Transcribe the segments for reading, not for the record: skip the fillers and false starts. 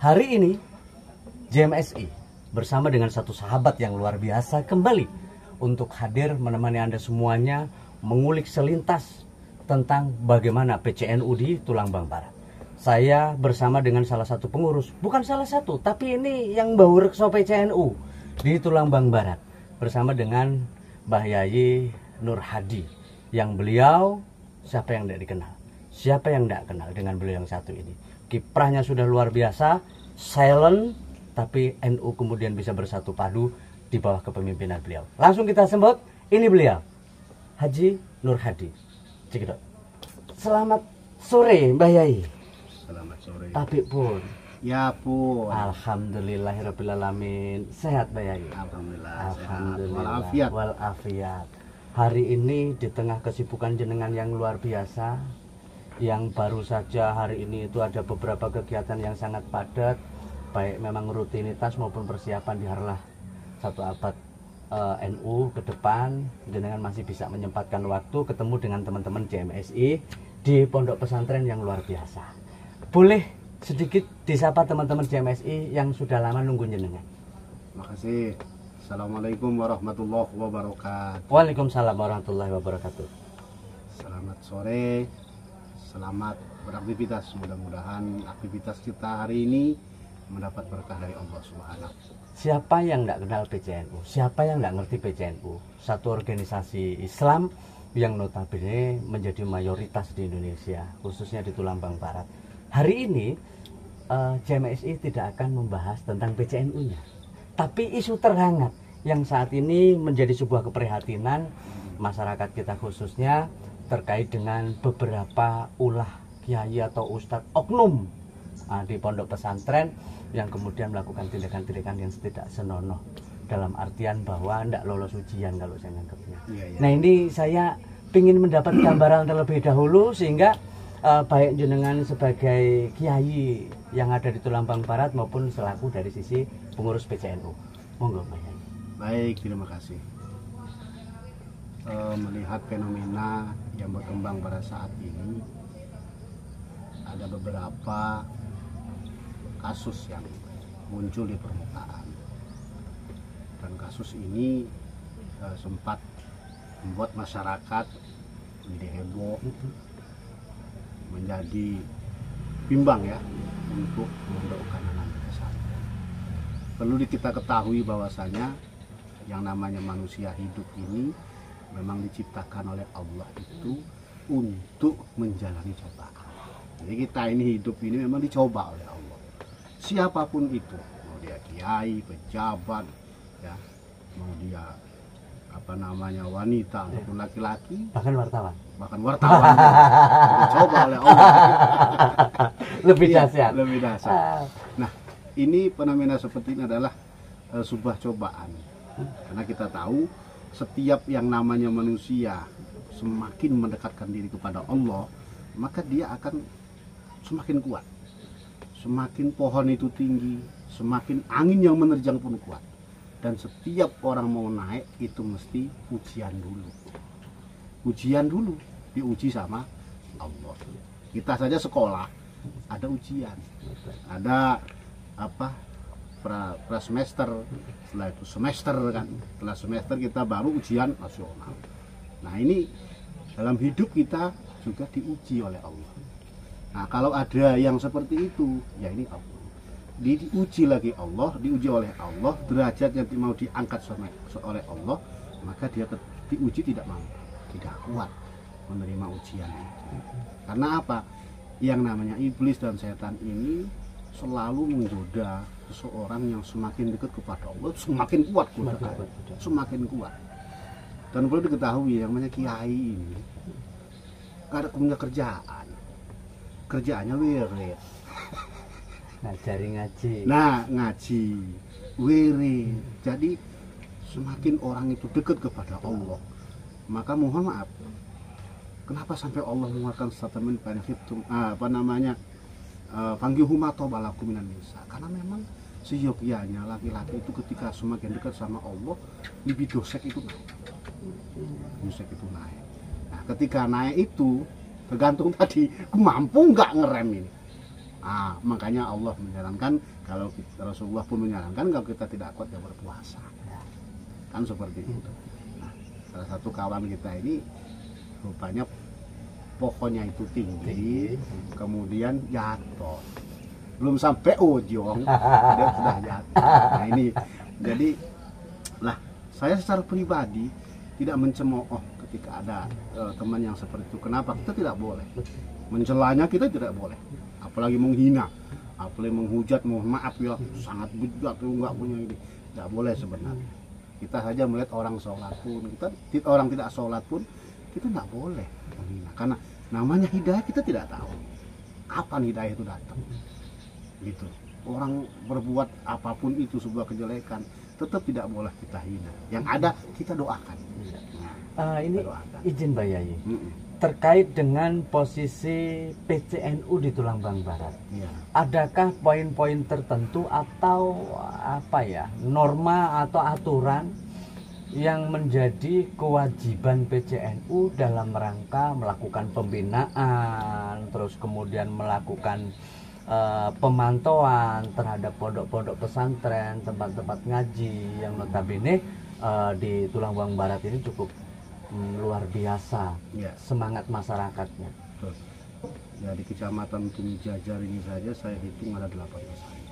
Hari ini JMSI bersama dengan satu sahabat yang luar biasa kembali untuk hadir menemani Anda semuanya mengulik selintas tentang bagaimana PCNU di Tulungbang Barat. Saya bersama dengan salah satu pengurus, bukan salah satu, tapi ini yang bawa rekso PCNU di Tulungbang Barat, bersama dengan Mbah Yayi Nur Hadi, yang beliau siapa yang tidak dikenal, siapa yang tidak kenal dengan beliau yang satu ini. Kiprahnya sudah luar biasa, silent, tapi NU kemudian bisa bersatu padu di bawah kepemimpinan beliau. Langsung kita sambut, ini beliau, Haji Nur Hadi. Cekidot. Selamat sore Mbah Yayi. Selamat sore. Tapi pun. Ya pun. Alhamdulillahirrahmanirrahim. Sehat Mbah Yayi. Alhamdulillah. Alhamdulillah. Walafiat. Walafiat. Hari ini di tengah kesibukan jenengan yang luar biasa, yang baru saja hari ini itu ada beberapa kegiatan yang sangat padat, baik memang rutinitas maupun persiapan di harlah satu abad NU ke depan. Jenengan masih bisa menyempatkan waktu ketemu dengan teman-teman JMSI di pondok pesantren yang luar biasa. Boleh sedikit disapa teman-teman JMSI yang sudah lama nunggu jenengan? Makasih. Assalamualaikum warahmatullahi wabarakatuh. Waalaikumsalam warahmatullahi wabarakatuh. Selamat sore. Selamat beraktivitas. Mudah-mudahan aktivitas kita hari ini mendapat berkah dari Allah Subhanahu. Siapa yang tidak kenal PCNU? Siapa yang tidak ngerti PCNU? Satu organisasi Islam yang notabene menjadi mayoritas di Indonesia, khususnya di Tulungbang Barat. Hari ini JMSI tidak akan membahas tentang PCNU-nya, tapi isu terhangat yang saat ini menjadi sebuah keprihatinan masyarakat kita khususnya terkait dengan beberapa ulah kiai atau ustadz oknum di pondok pesantren yang kemudian melakukan tindakan-tindakan yang tidak senonoh, dalam artian bahwa tidak lolos ujian kalau saya nangkepnya. Nah, ini saya ingin mendapat gambaran terlebih dahulu sehingga baik jenengan sebagai kiai yang ada di Tulungbang Barat maupun selaku dari sisi pengurus PCNU. Monggo Pak Yai. Baik, terima kasih. Melihat fenomena yang berkembang pada saat ini, ada beberapa kasus yang muncul di permukaan, dan kasus ini sempat membuat masyarakat menjadi heboh, menjadi bimbang ya untuk mendoakan anak pesantren. Perlu kita ketahui bahwasanya yang namanya manusia hidup ini memang diciptakan oleh Allah itu untuk menjalani cobaan. Jadi kita ini hidup ini memang dicoba oleh Allah. Siapapun itu, mau dia kiai, pejabat, ya, mau dia wanita ataupun laki-laki, bahkan wartawan dicoba oleh Allah. Lebih dahsyat. Lebih dahsyat. Nah, ini fenomena seperti ini adalah sebuah cobaan, karena kita tahu setiap yang namanya manusia semakin mendekatkan diri kepada Allah, maka dia akan semakin kuat. Semakin pohon itu tinggi, semakin angin yang menerjang pun kuat. Dan setiap orang mau naik itu mesti ujian dulu. Ujian dulu, diuji sama Allah. Kita saja sekolah ada ujian. Ada pra semester, setelah itu semester kan. Setelah semester kita baru ujian nasional. Nah, ini dalam hidup kita juga diuji oleh Allah. Nah, kalau ada yang seperti itu, ya ini Allah. Diuji lagi Allah, diuji oleh Allah, derajatnya mau diangkat oleh Allah, maka dia diuji tidak mampu, tidak kuat menerima ujian itu. Karena apa? Yang namanya iblis dan setan ini selalu menggoda seseorang yang semakin dekat kepada Allah, semakin kuat godaan, semakin kuat. Dan perlu diketahui yang namanya kiai ini gak ada punya kerjaan. Kerjaannya wirid. Ngajari ngaji. Nah, ngaji, wirid. Jadi semakin orang itu dekat kepada Allah, maka mohon maaf, kenapa sampai Allah mengeluarkan statement fanggihuma tobalakum minan nisa? Karena memang seyogyanya laki-laki itu ketika semakin dekat sama Allah, libidosek itu naik. Dosek itu naik. Nah, ketika naik itu tergantung tadi, mampu nggak ngerem ini. Makanya Allah menyarankan, kalau Rasulullah pun menyarankan kalau kita tidak kuat ya berpuasa. Kan seperti itu. Nah, salah satu kawan kita ini rupanya pohonnya itu tinggi, kemudian jatuh. Belum sampai ujung, dia sudah jatuh. Nah ini, jadi lah saya secara pribadi tidak mencemooh ketika ada teman yang seperti itu. Kenapa? Kita tidak boleh mencelanya, kita tidak boleh. Apalagi menghina, apalagi menghujat, mohon maaf ya, sangat bejat tuh nggak punya ini, nggak boleh sebenarnya. Kita saja melihat orang sholat pun, orang tidak sholat pun, kita nggak boleh menghina. Karena namanya hidayah kita tidak tahu kapan hidayah itu datang. Gitu. Orang berbuat apapun itu sebuah kejelekan, tetap tidak boleh kita hina. Yang ada kita doakan. Ini doakan. Izin Mbak Yayi. Terkait dengan posisi PCNU di Tulambang Barat, adakah poin-poin tertentu atau apa ya, norma atau aturan yang menjadi kewajiban PCNU dalam rangka melakukan pembinaan, terus kemudian melakukan pemantauan terhadap pondok-pondok pesantren, tempat-tempat ngaji yang notabene di Tulambang Barat ini cukup luar biasa semangat masyarakatnya. Betul. Ya, di kecamatan Tumi Jajar ini saja saya hitung ada 8 pesantren.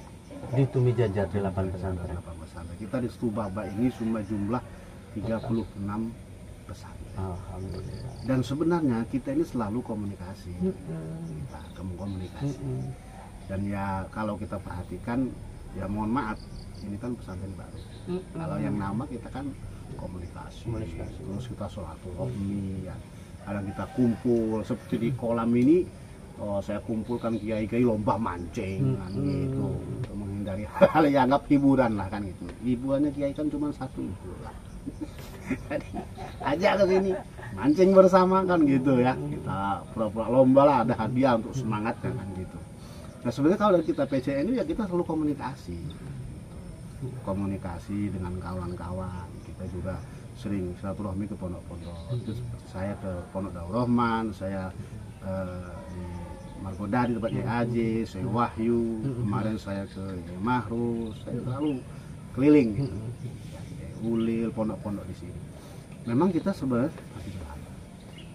Di Tumi Jajar 8 pesantren. 8 pesantren. Kita di Setubaba ini cuma jumlah 36 pesantren. Alhamdulillah. Dan sebenarnya kita ini selalu komunikasi. Kita komunikasi. Dan ya kalau kita perhatikan, ya mohon maaf, ini kan pesantren baru. Kalau yang nama kita kan komunikasi. Terus kita sholaturahmi, ya. Kadang kita kumpul seperti di kolam ini. Saya kumpulkan kiai-kiai lomba mancing kan gitu, untuk menghindari hal yang anggap hiburan lah kan gitu. Hiburannya kiai kan cuma satu itu lah. Jadi ajak ke sini mancing bersama kan gitu ya. Kita pura-pura lomba lah, ada hadiah untuk semangatnya kan gitu. Nah sebenarnya kalau dari kita PCNU ya kita selalu komunikasi dengan kawan-kawan. Kita juga sering silaturahmi ke pondok-pondok. Terus saya ke Pondok Daur Rahman, saya di Margoda di tempatnya Aji, saya Wahyu, kemarin saya ke Mahrus, saya selalu keliling gitu. Ulil, pondok-pondok di sini. Memang kita sebenarnya masih berharap.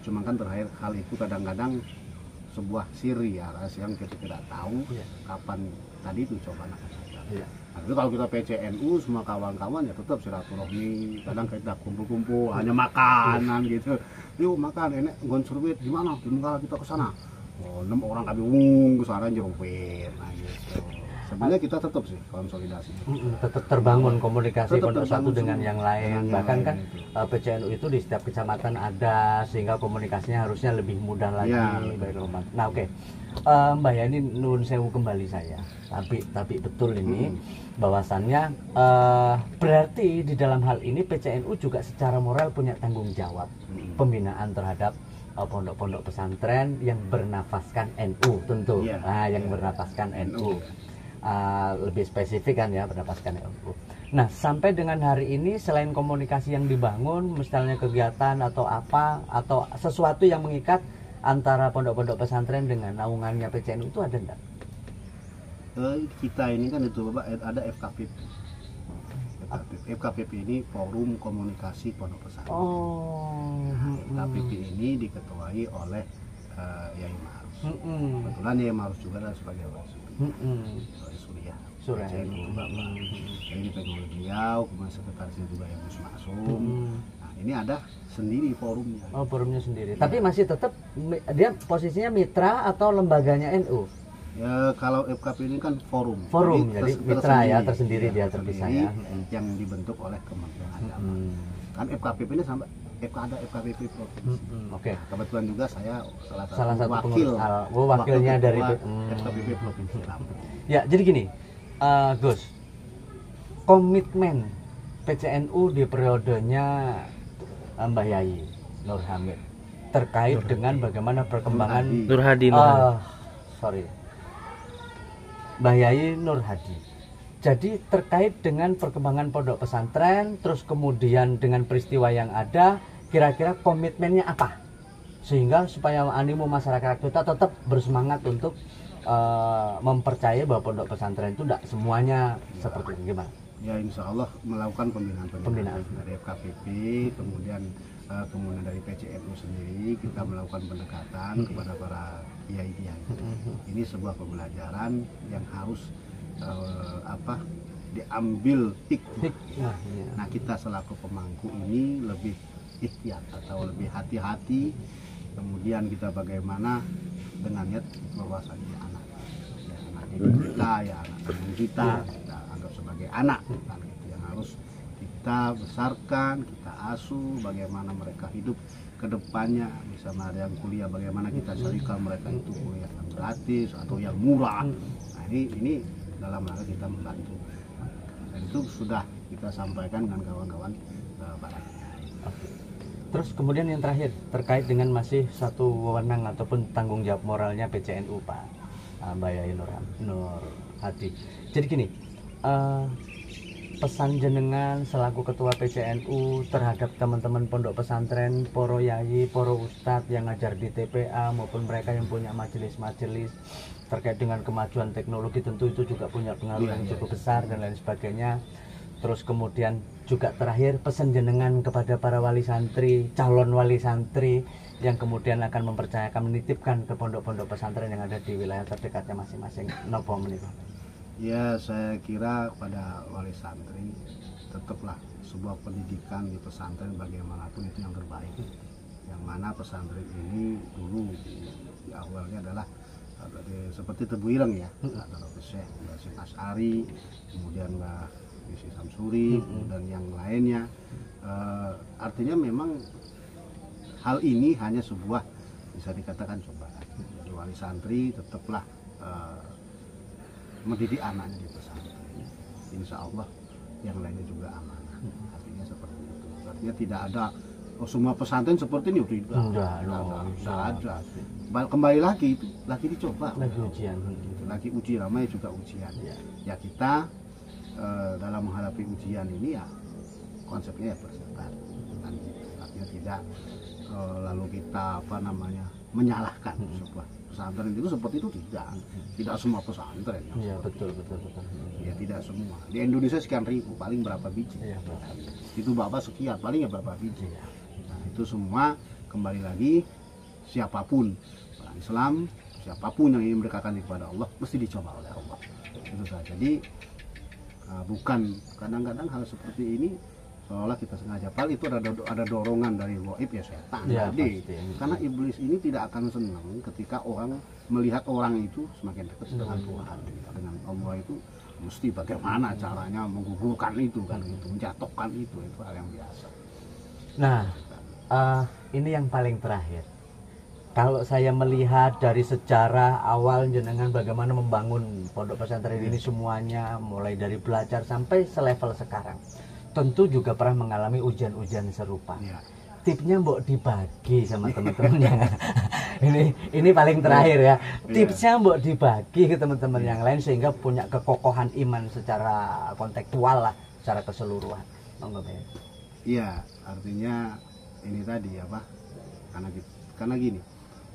Cuma kan terakhir hal itu kadang-kadang sebuah siri ya, rahasia yang kita tidak tahu kapan tadi itu coba akan datang. Nah, itu kalau kita PCNU semua kawan-kawan ya tetap silaturahmi, kadang kita kumpul-kumpul hanya makanan gitu. Yuk makan, enak gonsurbit gimana? Gimana kita ke sana? 6 orang kami ke sana jerupin. Nah gitu. Sebenarnya kita tetap sih konsolidasi. Tetap terbangun komunikasi pondok satu dengan yang lain. Bahkan kan PCNU itu di setiap kecamatan ada, sehingga komunikasinya harusnya lebih mudah lagi. Nah oke. Mbak Yani nuwun sewu kembali saya. Tapi betul ini bahwasannya berarti di dalam hal ini PCNU juga secara moral punya tanggung jawab pembinaan terhadap pondok-pondok pesantren yang bernafaskan NU tentu. Yang bernafaskan NU. Lebih spesifik kan ya, bernafaskan NU. Nah sampai dengan hari ini selain komunikasi yang dibangun, misalnya kegiatan atau apa, atau sesuatu yang mengikat antara pondok-pondok pesantren dengan naungannya PCNU itu ada enggak? Kita ini kan itu Bapak ada FKPP. FKPP ini Forum Komunikasi Pondok Pesantren. FKPP ini diketuai oleh Yai Marus. Kebetulan Yai Marus juga adalah sebagai Surya. Jadi dipegang oleh beliau, kemudian sekretarisnya juga yang Gus Maksum. Nah ini ada sendiri forumnya. Forumnya sendiri. Tapi masih tetap dia posisinya mitra atau lembaganya NU? Ya kalau FKP ini kan forum. Jadi mitra ya tersendiri dia terpisah ya. Yang dibentuk oleh Kementerian Agama. Kan FKPP ini sampai ada FKPP provinsi. Oke. Kebetulan juga saya salah satu wakilnya dari FKPP provinsi. Ya jadi gini. Gus, komitmen PCNU di periodenya Mbah Yayi Nur Hamid terkait dengan bagaimana perkembangan Mbah Yayi Nur Hadi. Jadi terkait dengan perkembangan pondok pesantren, terus kemudian dengan peristiwa yang ada, kira-kira komitmennya apa? Sehingga supaya animo masyarakat kita tetap bersemangat untuk mempercayai bahwa pondok pesantren itu tidak semuanya seperti itu, gimana? Ya insya Allah melakukan pembinaan Pembinaan. dari FKPP, kemudian dari PCNU sendiri kita melakukan pendekatan kepada para kiai-kiai. Ini sebuah pembelajaran yang harus diambil hikmah. Nah kita selaku pemangku ini lebih ikhtiar atau lebih hati-hati, kemudian kita bagaimana dengan niat bahwasanya anak didik kita, ya anak kandung kita anggap sebagai anak, kan, gitu, yang harus kita besarkan, kita asuh, bagaimana mereka hidup ke depannya, misalnya ada yang kuliah, bagaimana kita carikan mereka itu kuliah yang gratis atau yang murah. Nah ini dalam rangka kita membantu, dan itu sudah kita sampaikan dengan kawan-kawan para kiai. Terus kemudian yang terakhir terkait dengan masih satu wewenang ataupun tanggung jawab moralnya PCNU, Pak Mbak Yai Nur Hadi. Jadi gini, pesan jenengan selaku ketua PCNU terhadap teman-teman pondok pesantren, poro yai, poro ustadz yang ngajar di TPA maupun mereka yang punya majelis-majelis terkait dengan kemajuan teknologi, tentu itu juga punya pengaruh yang cukup besar dan lain sebagainya. Terus kemudian juga terakhir pesan jenengan kepada para wali santri, calon wali santri yang kemudian akan mempercayakan, menitipkan ke pondok-pondok pesantren yang ada di wilayah terdekatnya masing-masing. Nopo menikah? Ya, saya kira pada wali santri tetaplah sebuah pendidikan di pesantren bagaimanapun itu yang terbaik. Yang mana pesantren ini dulu di awalnya adalah seperti Tebu Ireng ya, ada Syekh Hasyim Asy'ari, kemudian Mbah Yusuf Samsuri, dan yang lainnya. Artinya memang hal ini hanya sebuah bisa dikatakan cobaan. Jadi wali santri tetaplah mendidik anaknya di pesantren. Insya Allah yang lainnya juga amanah. Artinya seperti itu. Artinya tidak ada semua pesantren seperti ini. Tidak ada. Kembali lagi itu lagi dicoba. Lagi ujian. Lagi uji, namanya juga ujian. Ya kita dalam menghadapi ujian ini ya konsepnya ya bersabar. Artinya tidak lalu kita menyalahkan sebuah pesantren itu seperti itu, tidak semua pesantren. Iya betul. Ya tidak semua. Di Indonesia sekian ribu, paling berapa biji? Iya, itu Bapak sekian, paling ya berapa biji? Nah, itu semua kembali lagi siapapun orang Islam, siapapun yang ingin mendekatkan kepada Allah mesti dicoba oleh Allah. Itu saja. Jadi bukan kadang-kadang hal seperti ini seolah kita sengaja, paling itu ada dorongan dari gaib ya setan. Ya, Jadi pasti. karena iblis ini tidak akan senang ketika orang melihat orang itu semakin dekat dengan Tuhan, dengan Allah, itu mesti bagaimana caranya menggugurkan itu kan, gitu, menjatuhkan itu hal yang biasa. Nah, ini yang paling terakhir. Kalau saya melihat dari sejarah awal jenengan bagaimana membangun pondok pesantren ini semuanya, mulai dari belajar sampai selevel sekarang, tentu juga pernah mengalami ujian-ujian serupa. Ya. Tipsnya mbok dibagi sama teman-temannya. ini paling terakhir ya. Tipsnya mbok dibagi ke teman-teman yang lain sehingga punya kekokohan iman secara kontekstual lah, secara keseluruhan. Iya, artinya ini tadi apa? Karena gini,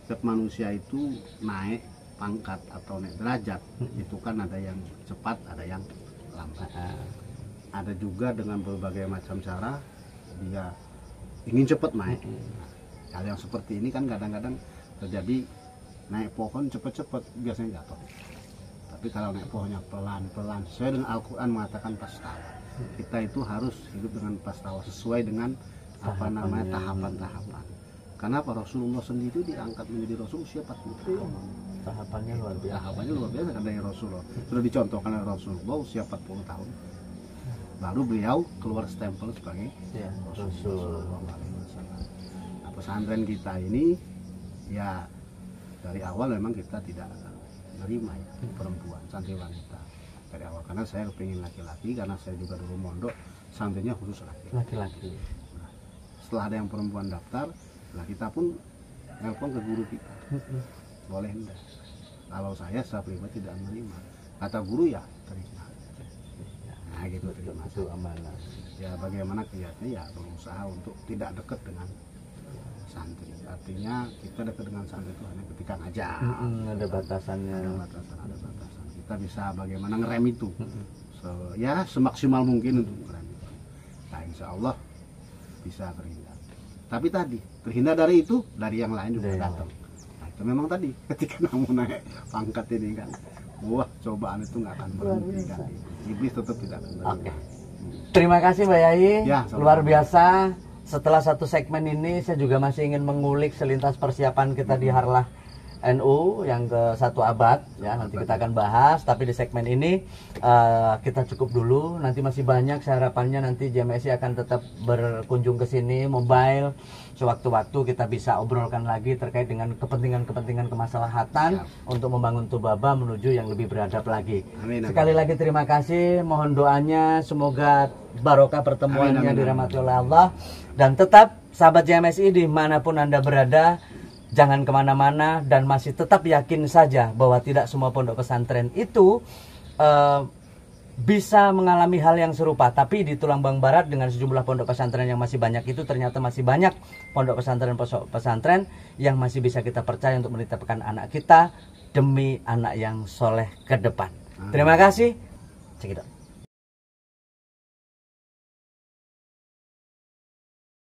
setiap manusia itu naik pangkat atau naik derajat itu kan ada yang cepat, ada yang lambat. Ada juga dengan berbagai macam cara dia ingin cepat naik. Hal yang seperti ini kan kadang-kadang terjadi, naik pohon cepat-cepat biasanya jatuh. Tapi kalau naik pohonnya pelan-pelan sesuai dengan Al-Quran mengatakan pastawa. Kita itu harus hidup dengan pastawa sesuai dengan tahapan-tahapan. Karena Rasulullah sendiri diangkat menjadi Rasul usia 40 tahun. Tahapannya luar biasa. Tahapannya luar biasa kan dari Rasulullah. Sudah dicontohkan oleh Rasulullah usia 40 tahun. Baru beliau keluar stempel sebagai Rasul. Nah, pesantren kita ini ya dari awal memang kita tidak menerima ya, perempuan, santri wanita dari awal, karena saya kepingin laki-laki, karena saya juga dulu mondok santrinya khusus laki-laki. Nah, setelah ada yang perempuan daftar, nah kita pun nelpon ke guru kita, boleh enggak? Kalau saya secara pribadi tidak menerima, kata guru ya terima. Nah gitu, terima. Itu amanah. Ya bagaimana kelihatannya ya berusaha untuk tidak dekat dengan santri. Artinya kita dekat dengan santri itu hanya ketika ngajar. Ada batasannya. Ada batasan. Kita bisa bagaimana ngerem itu. Ya semaksimal mungkin untuk ngerem itu. Nah, insya Allah bisa terhindar. Tapi tadi terhindar dari itu, dari yang lain juga datang. Nah, itu memang tadi ketika kamu naik pangkat ini kan, wah cobaan itu nggak akan berhenti kan. Iblis tetap tidak akan berhenti. Oke. Terima kasih Mbak Yai, Ya, luar biasa. Setelah satu segmen ini saya juga masih ingin mengulik selintas persiapan kita di Harlah NU yang ke 1 abad ya, nanti kita akan bahas, tapi di segmen ini kita cukup dulu. Nanti masih banyak, saya harapannya nanti JMSI akan tetap berkunjung ke sini mobile, sewaktu-waktu kita bisa obrolkan lagi terkait dengan kepentingan-kepentingan kemaslahatan untuk membangun Tubaba menuju yang lebih beradab lagi. Amin, amin. Sekali lagi terima kasih, mohon doanya semoga barokah pertemuannya dirahmati oleh Allah. Dan tetap sahabat JMSI dimanapun Anda berada, jangan kemana-mana dan masih tetap yakin saja bahwa tidak semua pondok pesantren itu bisa mengalami hal yang serupa. Tapi di Tulambang Barat dengan sejumlah pondok pesantren yang masih banyak itu, ternyata masih banyak pondok pesantren yang masih bisa kita percaya untuk menitipkan anak kita demi anak yang soleh ke depan. Terima kasih. Cekidot.